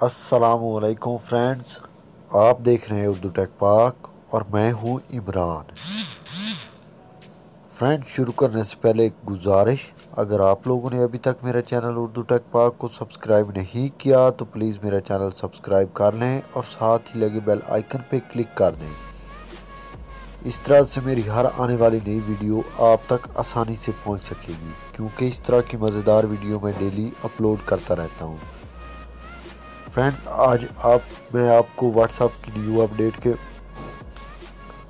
अस्सलामुअलैकुम फ्रेंड्स, आप देख रहे हैं उर्दू टेक पाक और मैं हूं इमरान। फ्रेंड्स, शुरू करने से पहले एक गुजारिश, अगर आप लोगों ने अभी तक मेरा चैनल उर्दू टेक पाक को सब्सक्राइब नहीं किया तो प्लीज़ मेरा चैनल सब्सक्राइब कर लें और साथ ही लगे बेल आइकन पे क्लिक कर दें। इस तरह से मेरी हर आने वाली नई वीडियो आप तक आसानी से पहुंच सकेगी, क्योंकि इस तरह की मज़ेदार वीडियो मैं डेली अपलोड करता रहता हूं। फ्रेंड्स, आज मैं आपको व्हाट्सएप की न्यू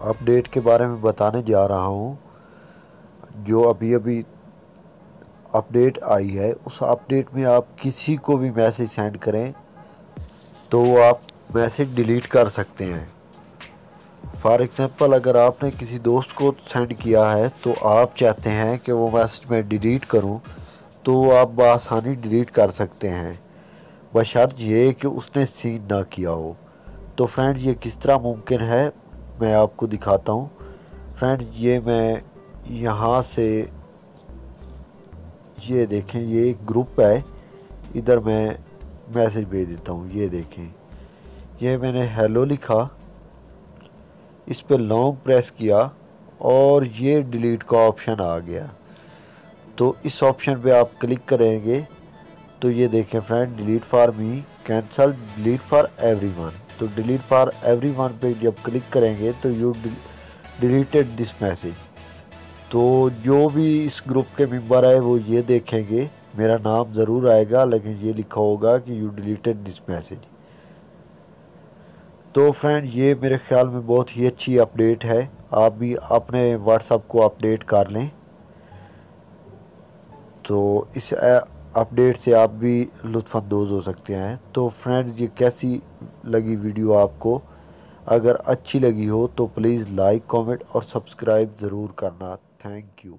अपडेट के बारे में बताने जा रहा हूं। जो अभी अभी अपडेट आई है, उस अपडेट में आप किसी को भी मैसेज सेंड करें तो आप मैसेज डिलीट कर सकते हैं। फॉर एग्ज़ाम्पल, अगर आपने किसी दोस्त को सेंड किया है तो आप चाहते हैं कि वो मैसेज मैं डिलीट करूं, तो आप बआसानी डिलीट कर सकते हैं, बशर्त ये कि उसने सीन ना किया हो। तो फ्रेंड्स, ये किस तरह मुमकिन है मैं आपको दिखाता हूँ। फ्रेंड्स, ये मैं यहाँ से, ये देखें, ये एक ग्रुप है, इधर मैं मैसेज भेज देता हूँ। ये देखें, ये मैंने हेलो लिखा, इस पे लॉन्ग प्रेस किया और ये डिलीट का ऑप्शन आ गया। तो इस ऑप्शन पे आप क्लिक करेंगे तो ये देखें friend, delete for me, cancel, delete for everyone. तो डिलीट फॉर एवरीवन पे जब क्लिक करेंगे तो यू डिलीटेड दिस मैसेज। तो जो भी इस ग्रुप के मेंबर है वो ये देखेंगे, मेरा नाम ज़रूर आएगा लेकिन ये लिखा होगा कि यू डिलीटेड दिस मैसेज। तो फ्रेंड, ये मेरे ख्याल में बहुत ही अच्छी अपडेट है। आप भी अपने व्हाट्सएप को अपडेट कर लें, तो इस अपडेट से आप भी लुत्फ़अंदोज़ हो सकते हैं। तो फ्रेंड्स, ये कैसी लगी वीडियो आपको? अगर अच्छी लगी हो तो प्लीज़ लाइक, कमेंट और सब्सक्राइब ज़रूर करना। Thank you.